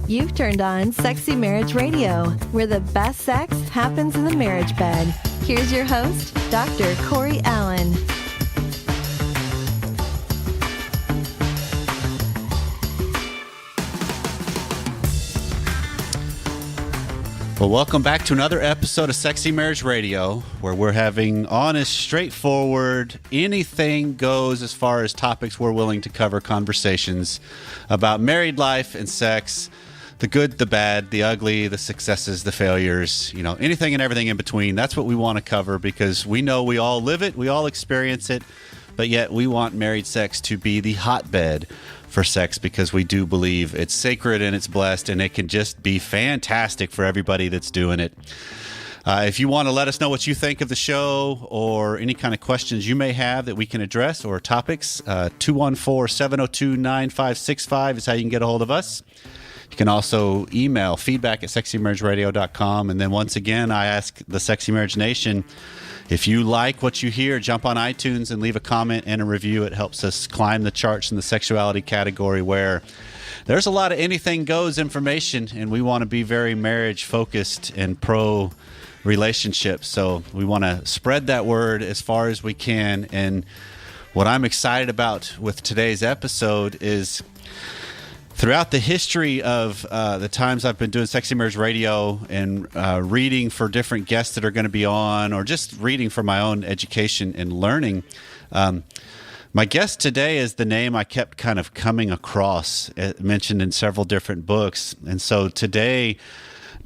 You've turned on Sexy Marriage Radio, where the best sex happens in the marriage bed. Here's your host, Dr. Corey Allen. Well, welcome back to another episode of Sexy Marriage Radio, where we're having honest, straightforward, anything goes as far as topics we're willing to cover, conversations about married life and sex, the good, the bad, the ugly, the successes, the failures, anything and everything in between. That's what we want to cover because we know we all live it, we all experience it, but yet we want married sex to be the hotbed for sex because we do believe it's sacred and it's blessed and it can just be fantastic for everybody that's doing it. If you want to let us know what you think of the show or any kind of questions you may have that we can address or topics, 214-702-9565 is how you can get a hold of us. You can also email feedback@sexymarriageradio.com. And then once again, I ask the Sexy Marriage Nation, if you like what you hear, jump on iTunes and leave a comment and a review. It helps us climb the charts in the sexuality category where there's a lot of anything goes information, and we want to be very marriage focused and pro relationships. So we want to spread that word as far as we can. And what I'm excited about with today's episode is throughout the history of the times I've been doing Sexy Marriage Radio and reading for different guests that are going to be on, or just reading for my own education and learning, my guest today is the name I kept kind of coming across, mentioned in several different books. And so today,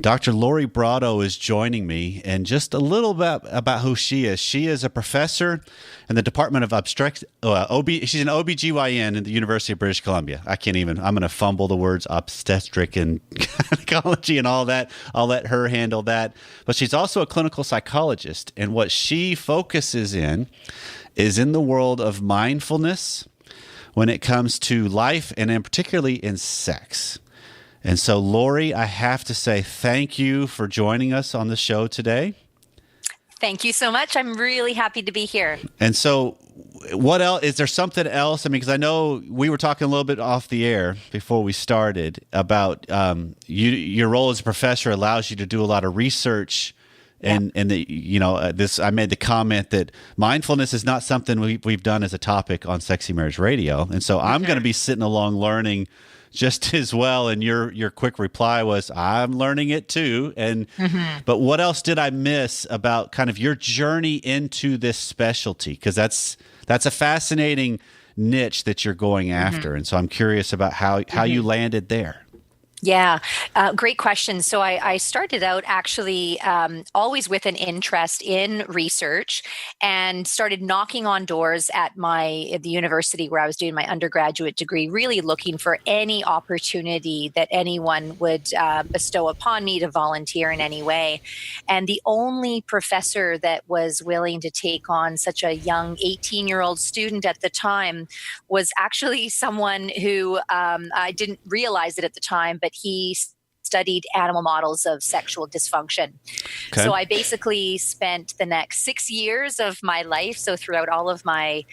Dr. Lori Brotto is joining me, and just a little bit about who she is. She is a professor in the Department of she's an OBGYN in the University of British Columbia. I'm going to fumble the words obstetric and gynecology and all that. I'll let her handle that. But she's also a clinical psychologist, and what she focuses in is in the world of mindfulness when it comes to life and particularly in sex. And so, Lori, I have to say thank you for joining us on the show today. Thank you so much. I'm really happy to be here. And so, what else? Is there something else? I mean, because I know we were talking a little bit off the air before we started about your role as a professor allows you to do a lot of research. And I made the comment that mindfulness is not something we've done as a topic on Sexy Marriage Radio. And so I'm going to be sitting along learning just as well. And your quick reply was, I'm learning it too. But what else did I miss about kind of your journey into this specialty? Because that's a fascinating niche that you're going after. And so I'm curious about how you landed there. Yeah, great question. So I started out actually always with an interest in research and started knocking on doors at the university where I was doing my undergraduate degree, really looking for any opportunity that anyone would bestow upon me to volunteer in any way. And the only professor that was willing to take on such a young 18-year-old student at the time was actually someone who I didn't realize it at the time, but he studied animal models of sexual dysfunction. Okay. So I basically spent the next 6 years of my life, so throughout all of my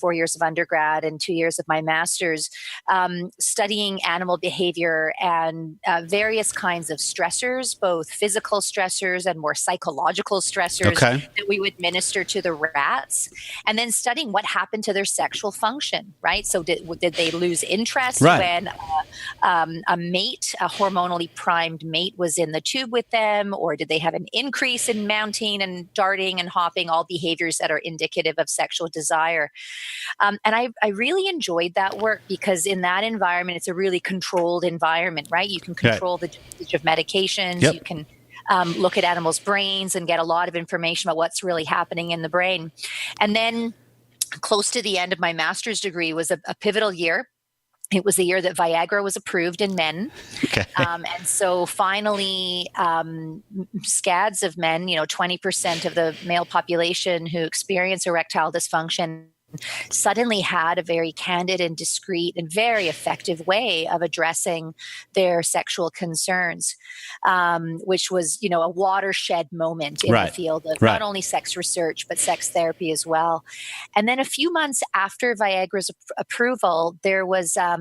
4 years of undergrad and 2 years of my master's, studying animal behavior and various kinds of stressors, both physical stressors and more psychological stressors that we would minister to the rats, and then studying what happened to their sexual function, right? So did they lose interest when a mate, a hormonally primed mate was in the tube with them, or did they have an increase in mounting and darting and hopping, all behaviors that are indicative of sexual desire? And I really enjoyed that work because in that environment, it's a really controlled environment, right? You can control the dosage of medications. Yep. You can look at animals' brains and get a lot of information about what's really happening in the brain. And then close to the end of my master's degree was a pivotal year. It was the year that Viagra was approved in men. Okay. And so finally, scads of men, 20% of the male population who experience erectile dysfunction suddenly had a very candid and discreet and very effective way of addressing their sexual concerns, which was, a watershed moment in the field of not only sex research, but sex therapy as well. And then a few months after Viagra's approval, there was a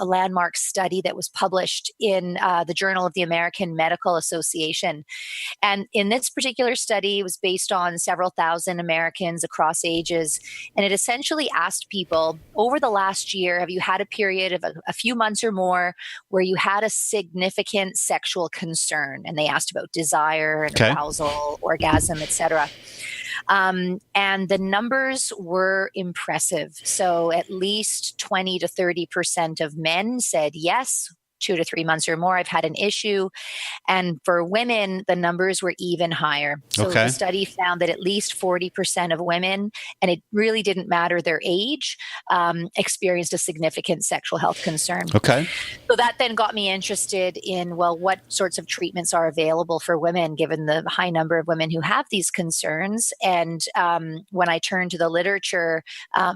landmark study that was published in the Journal of the American Medical Association. And in this particular study, it was based on several thousand Americans across ages. And it essentially asked people, over the last year, have you had a period of a few months or more where you had a significant sexual concern? And they asked about desire and arousal, orgasm, etc. And the numbers were impressive. So at least 20 to 30% of men said yes. 2 to 3 months or more, I've had an issue. And for women, the numbers were even higher. So the study found that at least 40% of women, and it really didn't matter their age, experienced a significant sexual health concern. So that then got me interested in, what sorts of treatments are available for women, given the high number of women who have these concerns. And when I turned to the literature,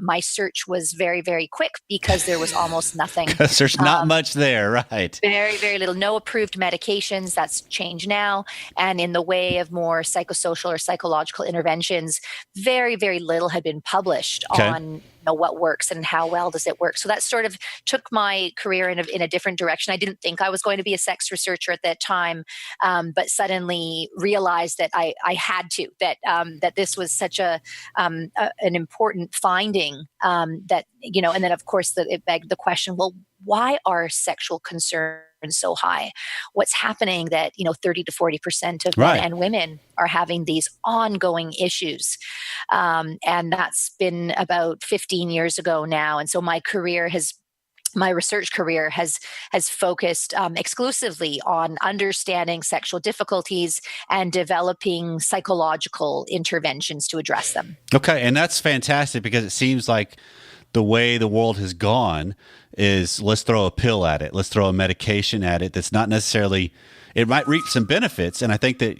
my search was very, very quick because there was almost nothing. Because there's not much there, right? Very, very little. No approved medications. That's changed now. And in the way of more psychosocial or psychological interventions, very, very little had been published on what works and how well does it work. So that sort of took my career in a different direction. I didn't think I was going to be a sex researcher at that time, but suddenly realized that I had to, that this was such an important finding that, and then of course it begged the question, why are sexual concerns so high? What's happening that 30 to 40% of men and women are having these ongoing issues? And that's been about 15 years ago now. And so my research career has focused exclusively on understanding sexual difficulties and developing psychological interventions to address them. Okay, and that's fantastic because it seems like the way the world has gone is let's throw a pill at it. Let's throw a medication at it that's not necessarily, it might reap some benefits. And I think that,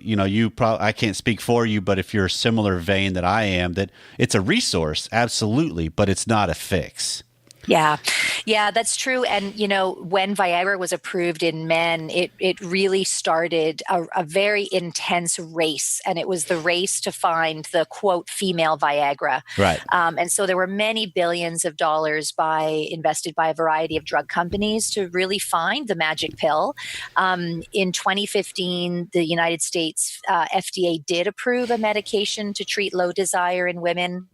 I can't speak for you, but if you're a similar vein that I am, that it's a resource, absolutely, but it's not a fix. Yeah, that's true. And, when Viagra was approved in men, it really started a very intense race. And it was the race to find the, quote, female Viagra. Right. And so there were many billions of dollars invested by a variety of drug companies to really find the magic pill. In 2015, the United States FDA did approve a medication to treat low desire in women.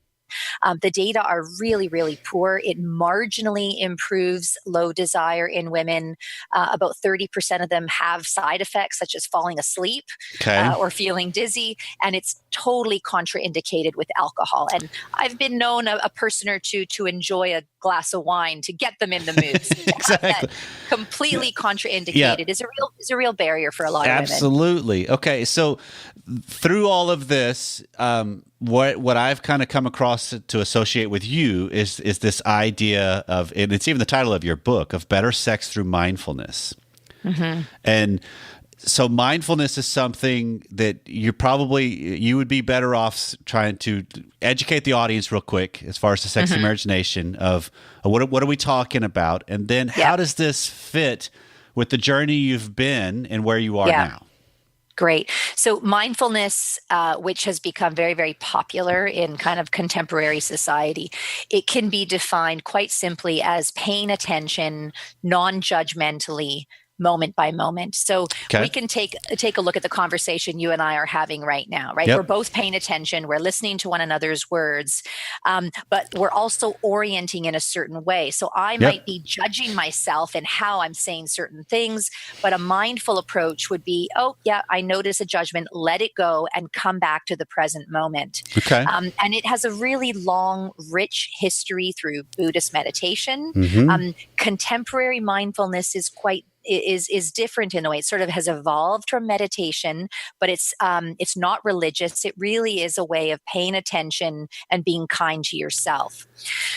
The data are really, really poor. It marginally improves low desire in women. About 30% of them have side effects such as falling asleep or feeling dizzy, and it's totally contraindicated with alcohol. And I've been known a person or two to enjoy a glass of wine to get them in the mood. So exactly. Completely contraindicated is a real barrier for a lot of women. Absolutely. Okay, so through all of this, what I've kind of come across to associate with you is this idea of, and it's even the title of your book, of better sex through mindfulness. Mm-hmm. And so mindfulness is something that you would be better off trying to educate the audience real quick as far as the Sexy Marriage Nation of what are we talking about? And then how does this fit with the journey you've been and where you are now? Great. So mindfulness, which has become very, very popular in kind of contemporary society, it can be defined quite simply as paying attention non-judgmentally, moment by moment. So we can take a look at the conversation you and I are having right now, right? Yep. We're both paying attention. We're listening to one another's words, but we're also orienting in a certain way. So I might be judging myself and how I'm saying certain things, but a mindful approach would be, I notice a judgment, let it go and come back to the present moment. Okay. And it has a really long, rich history through Buddhist meditation. Contemporary mindfulness is quite is different in a way. It sort of has evolved from meditation, but it's not religious. It really is a way of paying attention and being kind to yourself.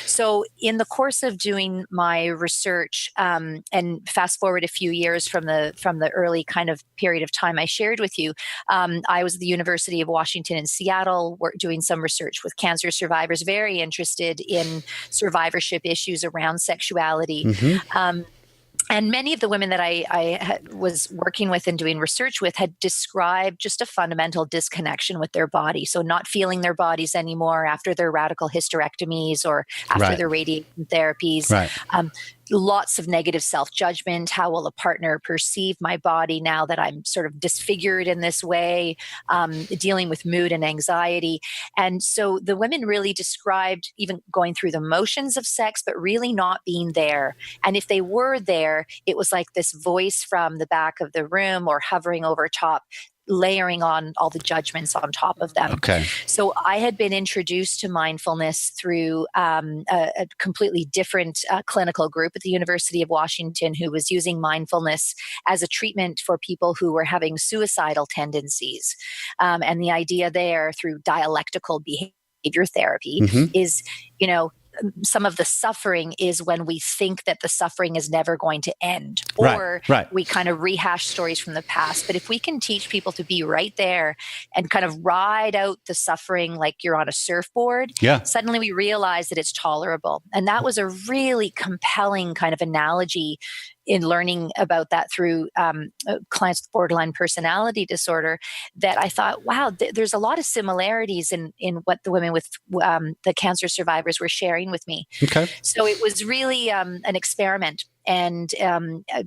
So in the course of doing my research, and fast forward a few years from the early kind of period of time I shared with you, I was at the University of Washington in Seattle, doing some research with cancer survivors, very interested in survivorship issues around sexuality. And many of the women that I was working with and doing research with had described just a fundamental disconnection with their body. So not feeling their bodies anymore after their radical hysterectomies or after their radiation therapies. Lots of negative self-judgment. How will a partner perceive my body now that I'm sort of disfigured in this way? Dealing with mood and anxiety. And so the women really described even going through the motions of sex, but really not being there. And if they were there, it was like this voice from the back of the room or hovering over top, layering on all the judgments on top of them. Okay. So I had been introduced to mindfulness through a completely different clinical group at the University of Washington who was using mindfulness as a treatment for people who were having suicidal tendencies. And the idea there through dialectical behavior therapy is, some of the suffering is when we think that the suffering is never going to end, or we kind of rehash stories from the past. But if we can teach people to be right there and kind of ride out the suffering like you're on a surfboard, suddenly we realize that it's tolerable. And that was a really compelling kind of analogy in learning about that through clients with borderline personality disorder, that I thought, wow, there's a lot of similarities in what the women with the cancer survivors were sharing with me. Okay. So it was really an experiment. And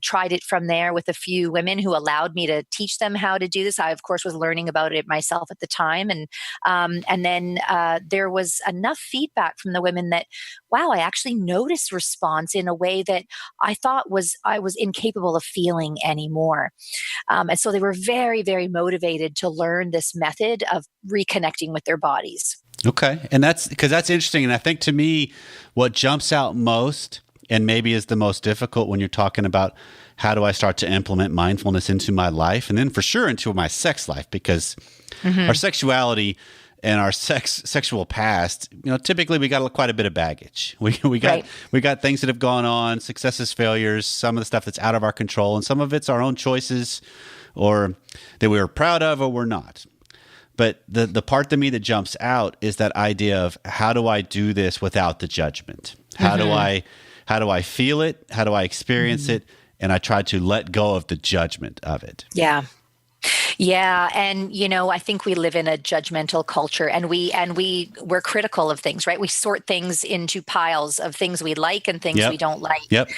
tried it from there with a few women who allowed me to teach them how to do this. I, of course, was learning about it myself at the time. And then there was enough feedback from the women that, wow, I actually noticed response in a way that I thought I was incapable of feeling anymore. And so they were very, very motivated to learn this method of reconnecting with their bodies. Okay. And that's interesting. And I think to me, what jumps out most and maybe is the most difficult when you're talking about how do I start to implement mindfulness into my life, and then for sure into my sex life, because our sexuality and our sexual past, typically we got quite a bit of baggage. We got things that have gone on, successes, failures, some of the stuff that's out of our control, and some of it's our own choices or that we were proud of or we're not. But the part to me that jumps out is that idea of how do I do this without the judgment? How do I feel it? How do I experience it? And I try to let go of the judgment of it. Yeah. Yeah. And, I think we live in a judgmental culture, and we're critical of things, right? We sort things into piles of things we like and things we don't like. Yep.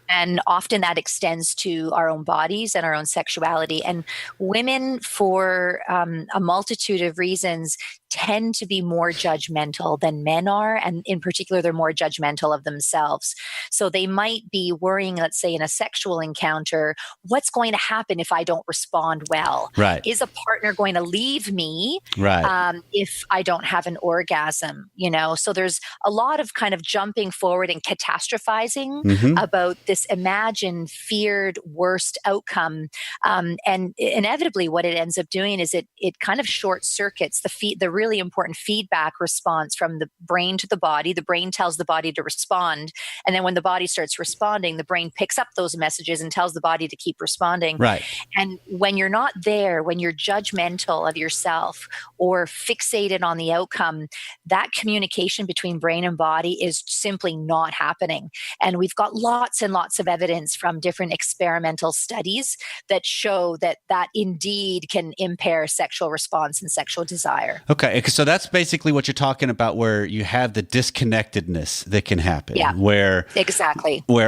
And often that extends to our own bodies and our own sexuality. And women, for a multitude of reasons, tend to be more judgmental than men are. And in particular, they're more judgmental of themselves. So they might be worrying, let's say in a sexual encounter, what's going to happen if I don't respond well? Right. Is a partner going to leave me if I don't have an orgasm? So there's a lot of kind of jumping forward and catastrophizing about this imagined, feared, worst outcome. And inevitably what it ends up doing is it kind of short circuits the really important feedback response from the brain to the body. The brain tells the body to respond. And then when the body starts responding, the brain picks up those messages and tells the body to keep responding. Right. And when you're not there, when you're judgmental of yourself or fixated on the outcome, that communication between brain and body is simply not happening. And we've got lots and lots of evidence from different experimental studies that show that indeed can impair sexual response and sexual desire. Okay, so that's basically what you're talking about, where you have the disconnectedness that can happen. Yeah, where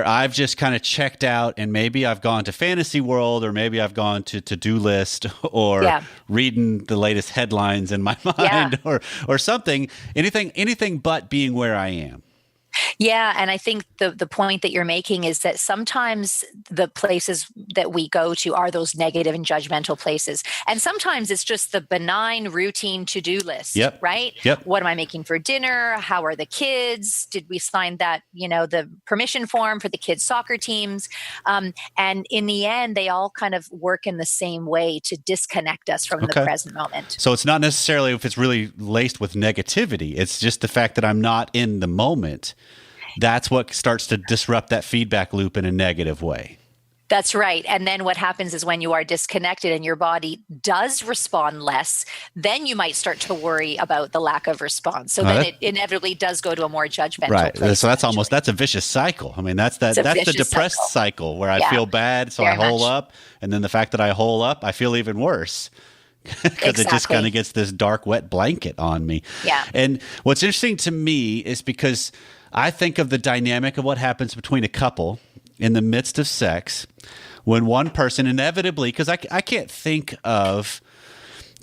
I've just kind of checked out, and maybe I've gone to fantasy world, or maybe I've gone to to-do list, or reading the latest headlines in my mind, or something. Anything but being where I am. Yeah, and I think the point that you're making is that sometimes the places that we go to are those negative and judgmental places. And sometimes it's just the benign routine to-do list, Yep. right? Yep. What am I making for dinner? How are the kids? Did we sign that, the permission form for the kids' soccer teams? And in the end, they all kind of work in the same way to disconnect us from the Okay. present moment. So it's not necessarily if it's really laced with negativity. It's just the fact that I'm not in the moment. That's what starts to disrupt that feedback loop in a negative way. That's right. And then what happens is when you are disconnected and your body does respond less, then you might start to worry about the lack of response. So then it inevitably does go to a more judgmental right. place. So that's a vicious cycle. I mean, that's the depressed cycle where I feel bad, so I hole up, and then the fact that I hole up, I feel even worse. Because it just kind of gets this dark, wet blanket on me. Yeah. And what's interesting to me is because I think of the dynamic of what happens between a couple in the midst of sex when one person inevitably, because I can't think of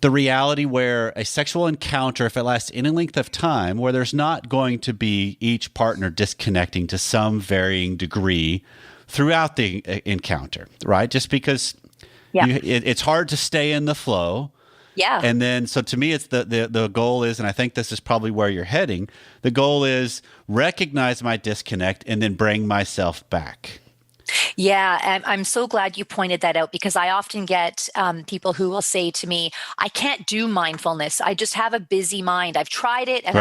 the reality where a sexual encounter, if it lasts any length of time, where there's not going to be each partner disconnecting to some varying degree throughout the encounter, right? Just because it's hard to stay in the flow. Yeah. And then, so to me, it's the goal is, and I think this is probably where you're heading, the goal is recognize my disconnect and then bring myself back. Yeah, and I'm so glad you pointed that out because I often get people who will say to me, I can't do mindfulness. I just have a busy mind. I've tried it and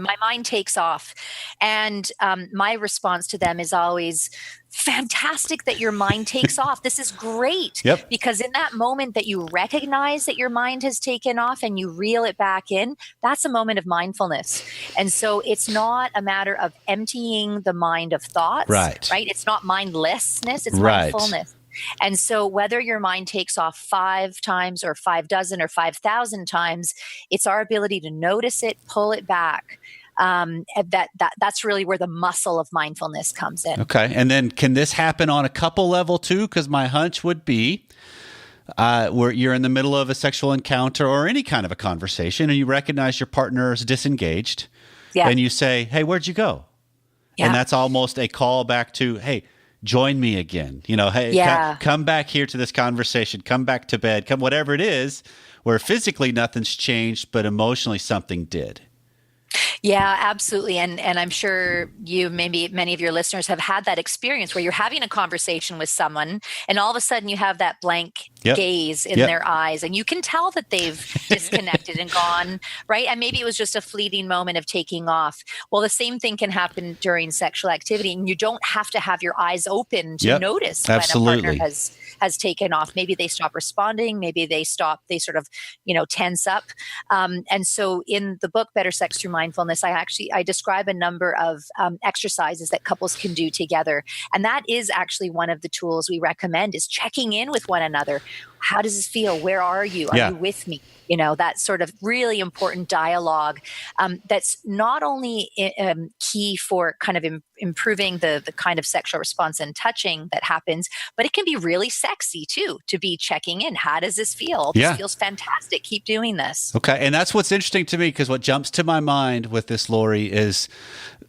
my mind takes off. And my response to them is always, fantastic that your mind takes off. This is great. Yep. Because in that moment that you recognize that your mind has taken off and you reel it back in, that's a moment of mindfulness. And so it's not a matter of emptying the mind of thoughts, right? It's not mindlessness, it's mindfulness. And so whether your mind takes off 5 times or 5 dozen or 5,000 times, it's our ability to notice it, pull it back. That's really where the muscle of mindfulness comes in. Okay. And then can this happen on a couple level too? Because my hunch would be where you're in the middle of a sexual encounter or any kind of a conversation and you recognize your partner is disengaged and you say, hey, where'd you go? Yeah. And that's almost a call back to, hey, join me again. Hey, come back here to this conversation, come back to bed, come whatever it is, where physically nothing's changed, but emotionally something did. Yeah, absolutely. And I'm sure maybe many of your listeners have had that experience where you're having a conversation with someone and all of a sudden you have that blank gaze in their eyes and you can tell that they've disconnected and gone, right? And maybe it was just a fleeting moment of taking off. Well, the same thing can happen during sexual activity and you don't have to have your eyes open to notice when a partner has taken off. Maybe they stop responding. Maybe they sort of, tense up. And so in the book, Better Sex Through Mindfulness, I describe a number of exercises that couples can do together. And that is actually one of the tools we recommend is checking in with one another. How does this feel? Where are you? Are you with me? That sort of really important dialogue that's not only key for kind of improving the kind of sexual response and touching that happens, but it can be really sexy too, to be checking in. How does this feel? This feels fantastic. Keep doing this. Okay. And that's what's interesting to me because what jumps to my mind with this, Lori, is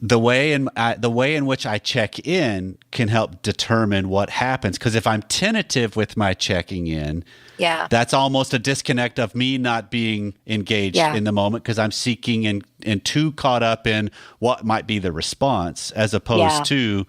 the way in which I check in can help determine what happens. Because if I'm tentative with my checking in, that's almost a disconnect of me not being engaged in the moment because I'm seeking and too caught up in what might be the response as opposed to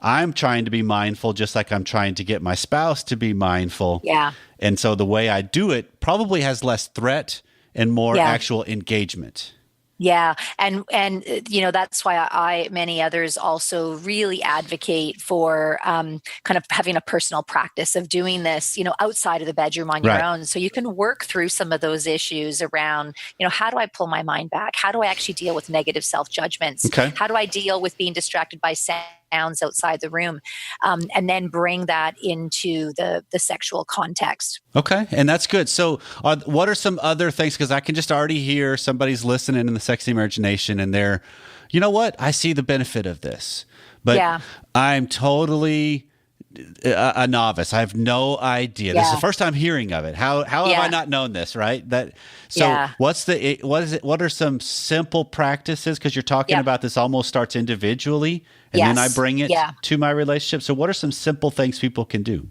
I'm trying to be mindful just like I'm trying to get my spouse to be mindful. Yeah. And so the way I do it probably has less threat and more actual engagement. Yeah. And that's why many others also really advocate for kind of having a personal practice of doing this, outside of the bedroom on your own. So you can work through some of those issues around, how do I pull my mind back? How do I actually deal with negative self-judgments? Okay. How do I deal with being distracted by sounds outside the room? And then bring that into the sexual context. Okay. And that's good. So what are some other things? Because I can just already hear somebody's listening in the Sexy Marriage Nation and they're, you know what? I see the benefit of this, but I'm totally a novice. I have no idea. This is the first time hearing of it. How have I not known this? Right. What are some simple practices? Because you're talking about this almost starts individually, and then I bring it to my relationship. So what are some simple things people can do?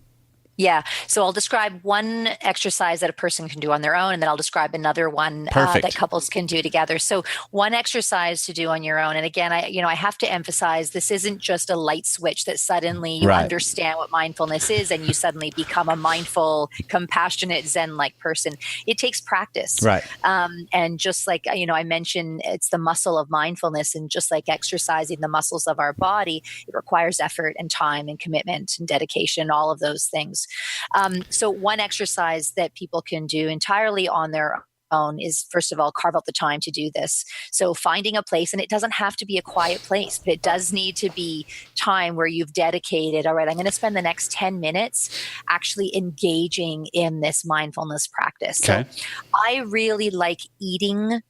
Yeah. So I'll describe one exercise that a person can do on their own, and then I'll describe another one that couples can do together. So one exercise to do on your own. And again, I have to emphasize, this isn't just a light switch that suddenly you understand what mindfulness is and you suddenly become a mindful, compassionate, Zen-like person. It takes practice. Right. And just like, I mentioned, it's the muscle of mindfulness, and just like exercising the muscles of our body, it requires effort and time and commitment and dedication, all of those things. So one exercise that people can do entirely on their own is, first of all, carve out the time to do this. So finding a place, and it doesn't have to be a quiet place, but it does need to be time where you've dedicated, all right, I'm going to spend the next 10 minutes actually engaging in this mindfulness practice. Okay. So I really like eating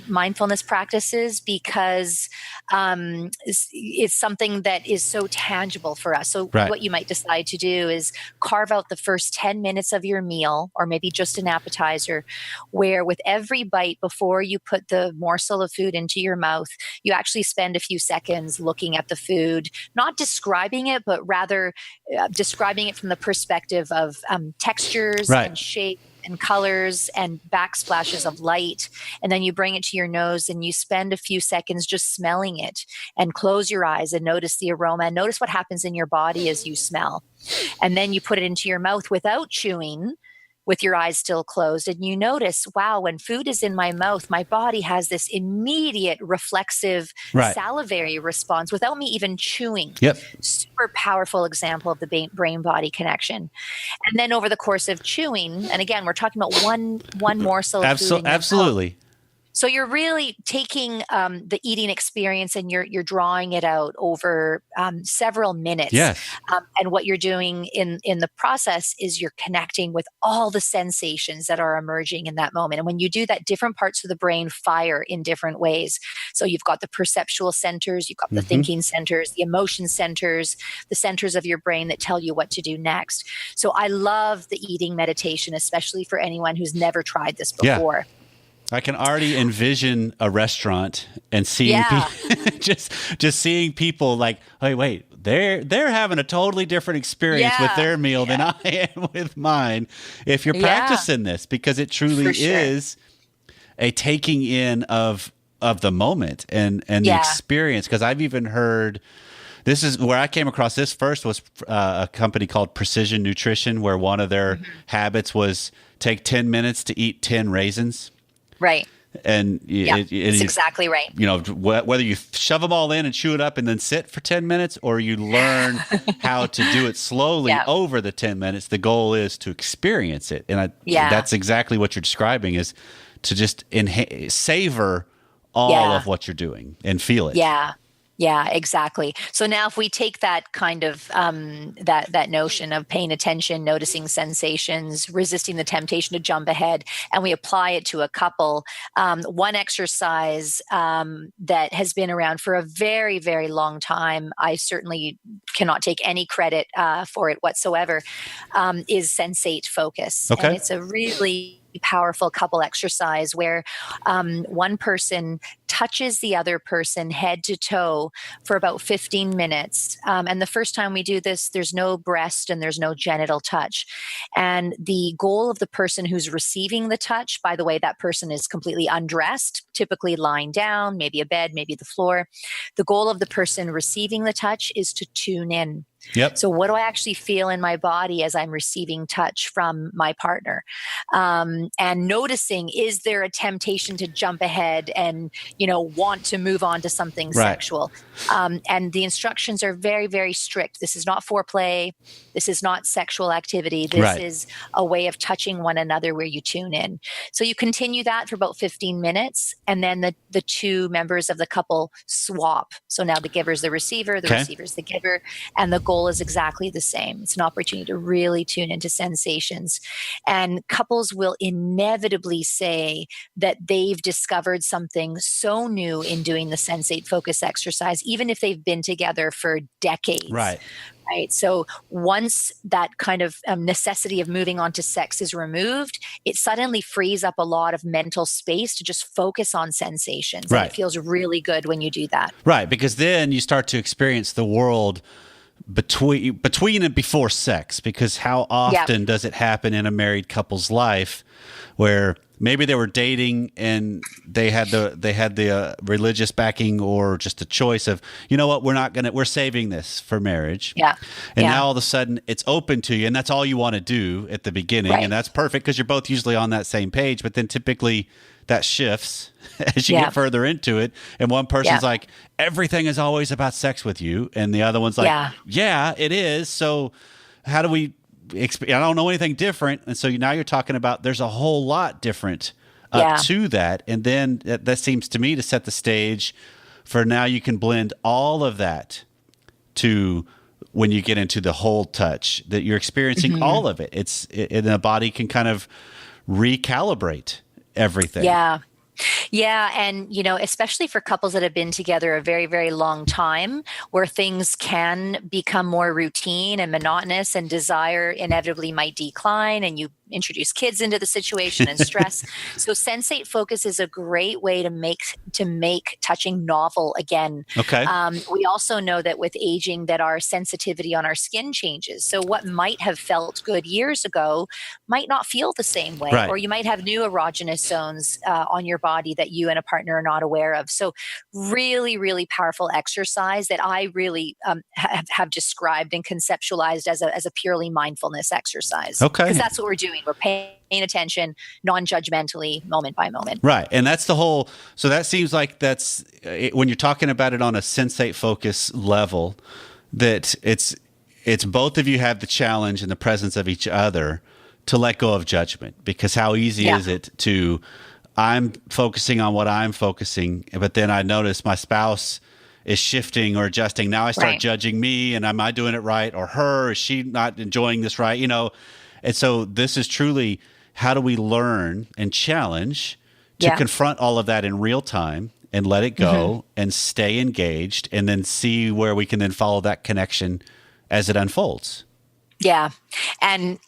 mindfulness practices because it's something that is so tangible for us. So what you might decide to do is carve out the first 10 minutes of your meal, or maybe just an appetizer, where with every bite before you put the morsel of food into your mouth, you actually spend a few seconds looking at the food, not describing it, but rather describing it from the perspective of textures and shape and colors and backsplashes of light. And then you bring it to your nose and you spend a few seconds just smelling it, and close your eyes and notice the aroma and notice what happens in your body as you smell. And then you put it into your mouth without chewing, with your eyes still closed, and you notice, wow, when food is in my mouth, my body has this immediate reflexive salivary response without me even chewing. Yep. Super powerful example of the brain-body connection. And then over the course of chewing, and again, we're talking about one morsel of food in your absolutely. mouth. So you're really taking the eating experience and you're drawing it out over several minutes. Yes. And what you're doing in the process is you're connecting with all the sensations that are emerging in that moment. And when you do that, different parts of the brain fire in different ways. So you've got the perceptual centers, you've got the thinking centers, the emotion centers, the centers of your brain that tell you what to do next. So I love the eating meditation, especially for anyone who's never tried this before. Yeah. I can already envision a restaurant and seeing just seeing people like, hey, wait, they're having a totally different experience with their meal than I am with mine. If you're practicing this, because it truly is a taking in of the moment and the experience. Because I've even heard, this is where I came across this first, was a company called Precision Nutrition, where one of their habits was take 10 minutes to eat 10 raisins. Right. And that's exactly right. You know, whether you shove them all in and chew it up and then sit for 10 minutes, or you learn how to do it slowly over the 10 minutes, the goal is to experience it. And that's exactly what you're describing, is to just savor all of what you're doing and feel it. Yeah, exactly. So now if we take that kind of that notion of paying attention, noticing sensations, resisting the temptation to jump ahead, and we apply it to a couple, one exercise that has been around for a very, very long time, I certainly cannot take any credit for it whatsoever, is sensate focus. Okay. And it's a really powerful couple exercise where one person touches the other person head to toe for about 15 minutes. And the first time we do this, there's no breast and there's no genital touch. And the goal of the person who's receiving the touch, by the way, that person is completely undressed, typically lying down, maybe a bed, maybe the floor. The goal of the person receiving the touch is to tune in. Yep. So what do I actually feel in my body as I'm receiving touch from my partner? And noticing, is there a temptation to jump ahead and, want to move on to something sexual? And the instructions are very, very strict. This is not foreplay. This is not sexual activity. This is a way of touching one another where you tune in. So you continue that for about 15 minutes. And then the two members of the couple swap. So now the giver's the receiver, the receiver's the giver. And the goal is exactly the same. It's an opportunity to really tune into sensations. And couples will inevitably say that they've discovered something so new in doing the sensate focus exercise, even if they've been together for decades. Right. Right. So once that kind of necessity of moving on to sex is removed, it suddenly frees up a lot of mental space to just focus on sensations. And it Right. feels really good when you do that. Right. Because then you start to experience the world between and before sex, because how often does it happen in a married couple's life where maybe they were dating and they had the religious backing or just a choice of, you know what, we're saving this for marriage. Yeah. And now all of a sudden it's open to you, and that's all you want to do at the beginning. Right. And that's perfect because you're both usually on that same page, but then typically that shifts as you get further into it. And one person's like, everything is always about sex with you. And the other one's like, yeah, it is. So how do we, I don't know anything different. And so now you're talking about there's a whole lot different to that. And then that seems to me to set the stage for now you can blend all of that to when you get into the whole touch, that you're experiencing all of it. And the body can kind of recalibrate everything. Yeah. Yeah. And, especially for couples that have been together a very, very long time, where things can become more routine and monotonous and desire inevitably might decline, and you introduce kids into the situation and stress. So sensate focus is a great way to make touching novel again. Okay. We also know that with aging that our sensitivity on our skin changes. So what might have felt good years ago might not feel the same way, or you might have new erogenous zones on your body that you and a partner are not aware of. So really, really powerful exercise that I really have described and conceptualized as a purely mindfulness exercise. Okay. Because that's what we're doing. We're paying attention non-judgmentally, moment by moment. Right. And that's the whole, so that seems like that's, when you're talking about it on a sensate focus level, that it's both of you have the challenge in the presence of each other to let go of judgment, because how easy is it to, I'm focusing on what I'm focusing, but then I notice my spouse is shifting or adjusting. Now I start judging me, and am I doing it right, or her? Is she not enjoying this right? And so this is truly, how do we learn and challenge to confront all of that in real time and let it go and stay engaged, and then see where we can then follow that connection as it unfolds. Yeah. And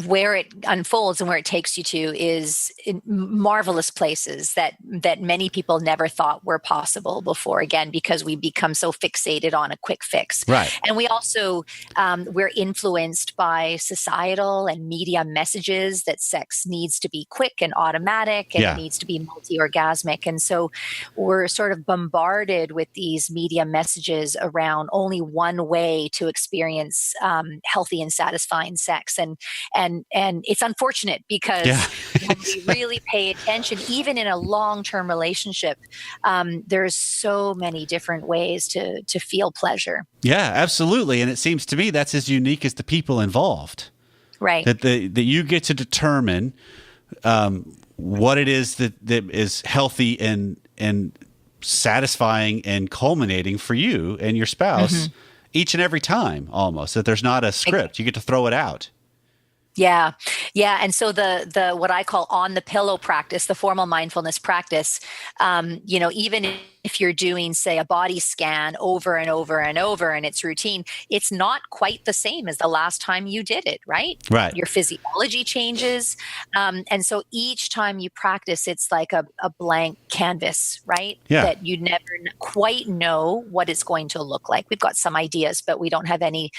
where it unfolds and where it takes you to is in marvelous places that many people never thought were possible before, again, because we become so fixated on a quick fix. Right. And we also, we're influenced by societal and media messages that sex needs to be quick and automatic, and it needs to be multi-orgasmic. And so we're sort of bombarded with these media messages around only one way to experience healthy and satisfying sex, and it's unfortunate because when we really pay attention, even in a long-term relationship, there's so many different ways to feel pleasure. Yeah, absolutely. And it seems to me that's as unique as the people involved, right? That you get to determine what it is that is healthy and satisfying and culminating for you and your spouse. Each and every time, almost, that there's not a script. You get to throw it out. Yeah. Yeah. And so the what I call on the pillow practice, the formal mindfulness practice, even if you're doing, say, a body scan over and over and over and it's routine, it's not quite the same as the last time you did it, right? Right. Your physiology changes. And so each time you practice, it's like a blank canvas, right? Yeah. That you never quite know what it's going to look like. We've got some ideas, but we don't have any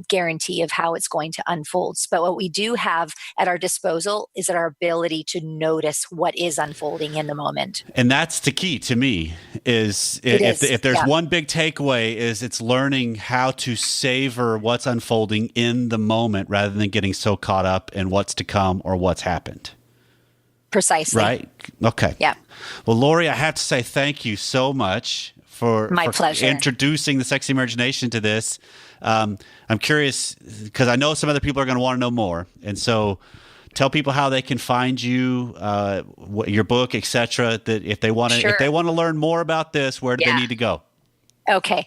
guarantee of how it's going to unfold. But what we do have at our disposal is our ability to notice what is unfolding in the moment. And that's the key to me. If there's one big takeaway, is it's learning how to savor what's unfolding in the moment rather than getting so caught up in what's to come or what's happened. Precisely. Right? Okay. Yeah. Well, Lori, I have to say thank you so much for pleasure. Introducing the Sexy Marriage Nation to this. I'm curious because I know some other people are going to want to know more. And so tell people how they can find you, your book, etc. That if they want to learn more about this, where do they need to go? Okay.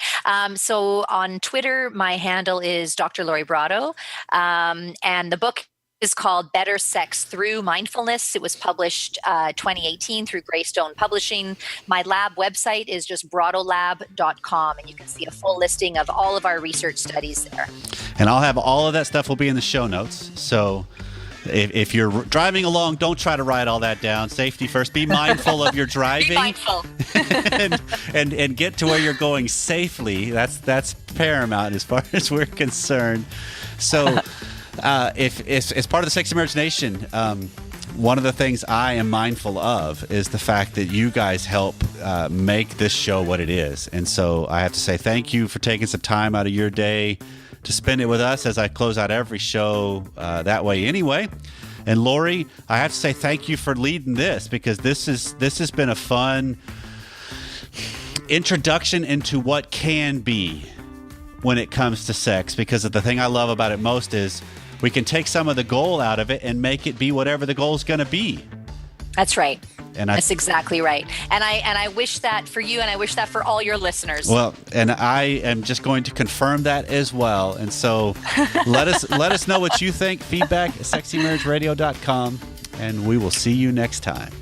So on Twitter, my handle is Dr. Lori Brotto. And the book is called Better Sex Through Mindfulness. It was published 2018 through Greystone Publishing. My lab website is just brottolab.com, and you can see a full listing of all of our research studies there. And I'll have all of that stuff will be in the show notes. So if you're driving along, don't try to write all that down. Safety first. Be mindful of your driving. Be mindful. and get to where you're going safely. That's paramount as far as we're concerned. So if as part of the Sexy Marriage Nation, one of the things I am mindful of is the fact that you guys help make this show what it is. And so I have to say thank you for taking some time out of your day to spend it with us, as I close out every show that way anyway. And Lori, I have to say thank you for leading this, because this has been a fun introduction into what can be when it comes to sex, because the thing I love about it most is we can take some of the goal out of it and make it be whatever the goal is going to be. That's right. And that's exactly right. And I wish that for you, and I wish that for all your listeners. Well, and I am just going to confirm that as well. And so let us know what you think. Feedback at sexymarriageradio.com, and we will see you next time.